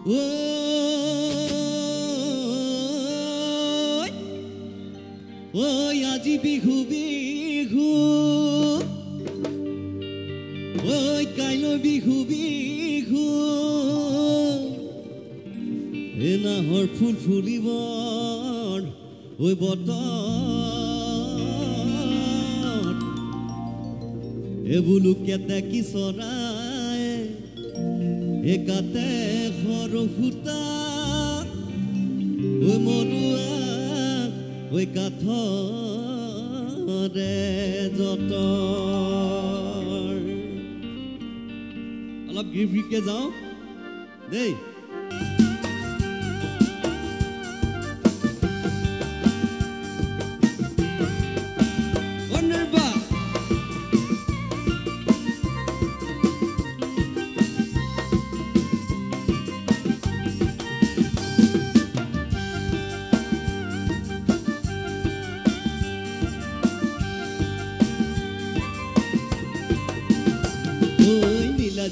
ঐ আজি বিহু বিহু ঐ কাইলৈ বিহু বিহু এ নাহৰ ফুল ফুলিবৰ ঐ বতৰ এ বোলো কেতেকী চৰাই এ কাতে সৰসুতা ঐ মৰুৱা ঐ কাঠৰে যতৰ অলপ গিৰিকে যাওঁ দেই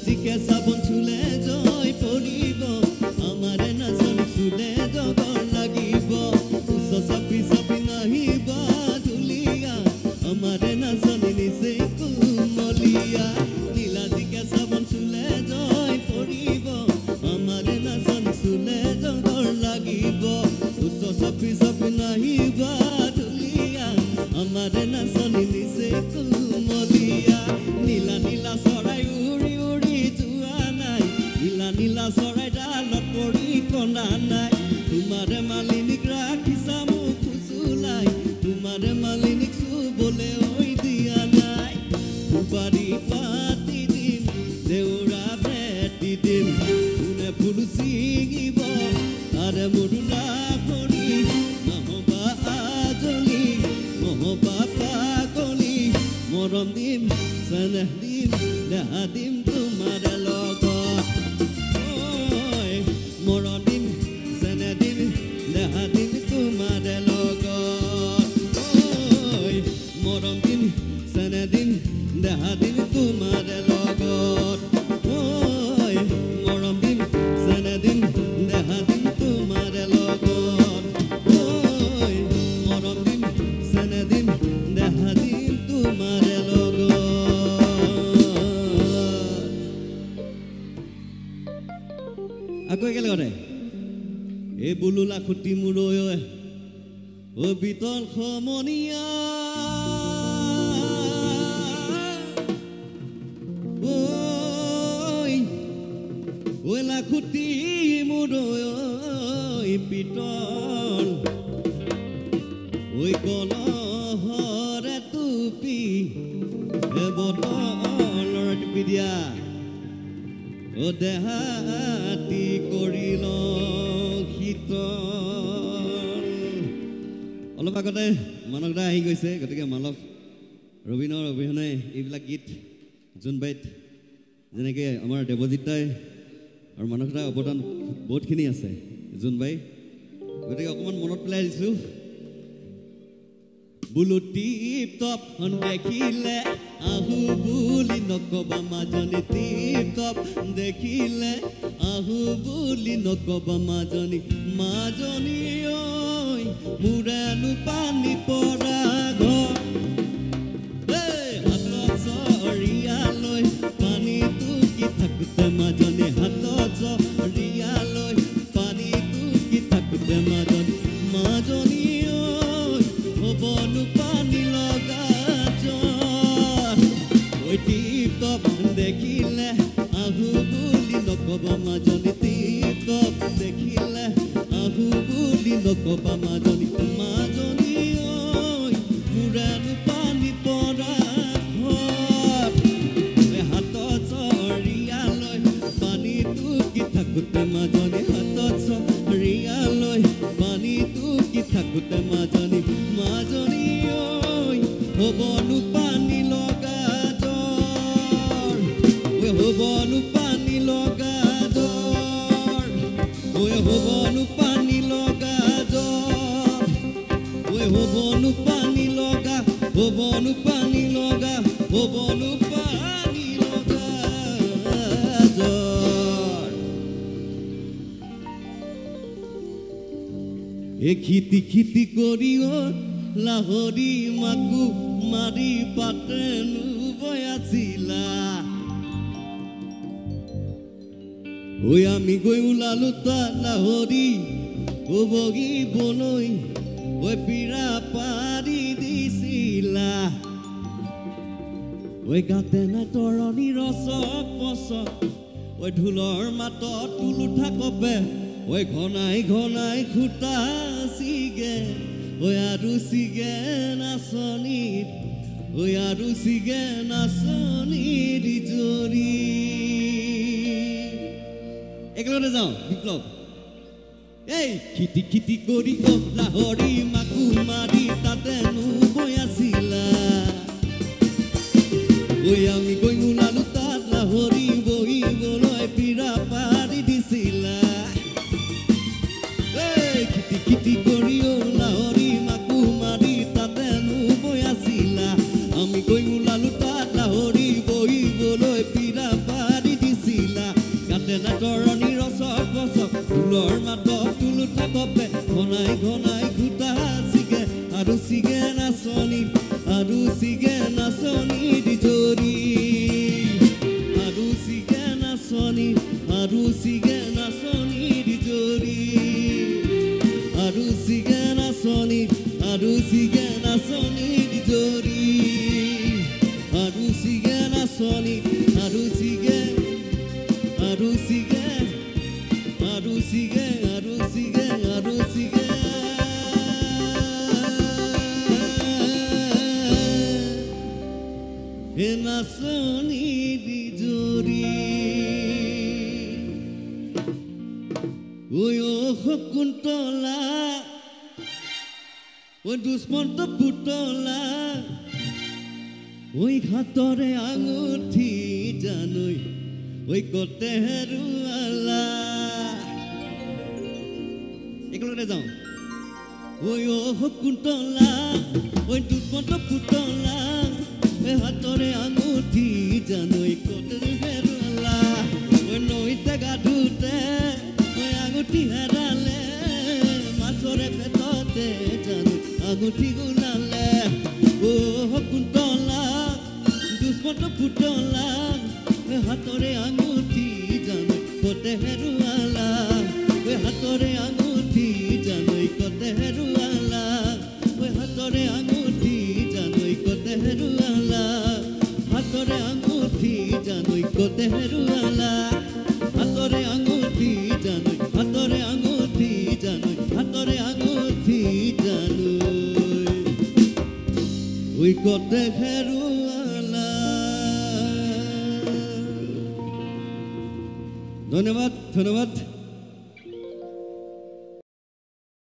জিকে চাবন চুলে জয় পৰিব আমাৰে নাচন চুলে জগৰ লাগিব উচ্চ চাপি চাপি নাহিব ধুলিয়া আমাৰে নাচন নিচে কুমলীয়া নীলা জিকে চাবন চুলে জয় পৰিব আমাৰে নাচন চুলে জগৰ লাগিব উচ্চ চাপি চাপি নাহিব ধুলিয়া আমাৰে নাচন নিচে কুমলীয়া নীলা নীলা চৰাই নীলা চৰাই ডালত পৰি কণা নাই তোমাৰে মালিনীক ৰাখিছা মোক ফুচুলাই তোমাৰে মালিনীক চুবলে ঐ দিয়া নাই ফুলবাৰী পাতি দিম দেউৰা ভেটি দিম কোনে ফুল ছিঙিব তাৰে মৰুলা ভৰি নহবা আজলি নহবা পাগলি মৰম দিম চেনেহ দিম দেহা দিম তোমাৰে লগত মৰম দিম চেনেহ দিম দেহা দিম তোমাৰে লগত মৰম দিম চেনেহ দিম দেহা দিম তোমাৰে লগত মৰম দিম চেনেহ দিম দেহা দিম তোমাৰে লগত মৰম দিম চেনেহ দিম দেহা দিম তোমাৰে লগত আকৌ একেলগতে এই বুলুলা খুটি মূৰৈ ঐ বিতল সমনীয়া ঐ লাখুটি মূৰৈ বিতল ঐ কলহৰে টুপি বটলৰ টুপি দিয়া ও দেহাতি কৰিল শীতল অলপ আগতে মানস দা আহি গৈছে গতিকে মানস ৰবীনৰ অবিহনে এইবিলাক গীত জোনবাইত যেনেকৈ আমাৰ দেৱজিৎ দাই আৰু মানস দাৰ অৱদান বহুতখিনি আছে জোনবাই গতিকে অকণমান মনত পেলাই দিছোঁ বোলো টিপ টপ দেখিলে আহু বুলি নকবা মাজনী টিপ টপ দেখিলে আহু বুলি নকবা মাজনী মাজনী ঐ মোৰেনো পানী পৰা ঘৰ হাতত চৰিয়ালৈ পানী টুকি থাকোঁতে মাজনী হাতত চৰিয়ালৈ পানী টুকি থাকোঁতে মাজনী মাজনী হ'বনো পানী লগা জ্বৰ ঐ টিপ টপ দেখিলে আহু বুলি নকবা মাজনী টিপ টপ দেখিলে আহু বুলি নকবা মাজনী মাজনী ঐ মোৰেনো পানী পৰা ঘৰ হাতত চৰিয়ালৈ পানী টুকি থাকোঁতে মাজনী হাতত চৰিয়ালৈ পানী টুকি থাকোঁতে মাজনী মাজনী ঐ হ'বনো পানী লগা জ্বৰ হ'বনো পানী লগা জ্বৰ হ'বনো পানী লগা জ্বৰ হ'বনো পানী লগা হ'বনো পানী লগা হ'বনো পানী লগা জ্বৰ এ খিতি খিতি করিও লাহরি মাকু মারি পাতেনু বয়াছিলা ওই আমি গৈ ওলালো তাত লাহরি ও বগি বনৈ ওই পিৰা পাৰি দিছিলা ওই গাতে নাই তৰণি ৰচক পচক ওই ঢোলৰ মাতত তুল উঠা কপে ওই ঘনাই ঘনাই খুটা চিগে ওই আৰু চিগে নাচনীত ওই আৰু চিগে নাচনীৰ জৰি একেলগতে যাওঁ বিপ্লৱ এই খিতি খিতি কৰি লাহৰি মাকু মাৰি তাতেনো বয়াছিলা ওই আমি গৈ ওলালো তাত লাহৰি বহিবলৈ পিৰা পাৰি দিছিলা এই খিতি খিতি কৰি লাহৰি মাকু মাৰি তাতেনো বয়াছিলা আমি গৈ ওলালো তাত লাহৰি বহিবলৈ পিৰা পাৰি দিছিলা গাতে না তৰণি ৰচক বচক ফুলৰ মাতত তুল উঠা কপে ঘনাই ঘনাই ঘুটা চিগে আৰু চিগে নাচনী আৰু চিগে নাচনীৰ জৰি আৰু চিগে নাচনী আৰু চিগে নাচনীৰ জৰি আৰু চিগে নাচনী আৰু চিগে নাচনীৰ জৰি আৰু চিগে নাচনী আৰু চিগে আৰু চিগে আৰু চিগে আৰু চিগে আৰু চিগে হে নাচনীৰ জৰি ওই ও শকুন্তলা ওই দুষ্মন্ত পুতলা ওই হাতৰে আঙুঠি জানৈ ওই কতে হেৰুৱালা একেলগতে যাওঁ ওই ও শকুন্তলা ওই দুষ্মন্ত পুতলা ওই হাতৰে আঙুঠি জানৈ কতে হেৰুৱালা ওই নৈতে গা ধুতে ওই আঙুঠি হেৰালে মাছৰে পেটতে জানৈ আঙুঠি ওলালে ও শকুন্তলা দুষ্মন্ত পুতলা ওই হাতৰে আঙুঠি জানৈ কতে হেৰুৱালা ওই হাতৰে আঙুঠি জানৈ কতে হেৰুৱালা ওই হাতৰে আঙুঠি জানৈ কতে হেৰুৱালা হাতৰে আঙুঠি জানৈ কতে হেৰুৱালা হাতৰে আঙুঠি জানৈ হাতৰে আঙুঠি জানৈ হাতৰে আঙুঠি জানৈ ওই কতে হেৰুৱালা ধন্যবাদ ধন্যবাদ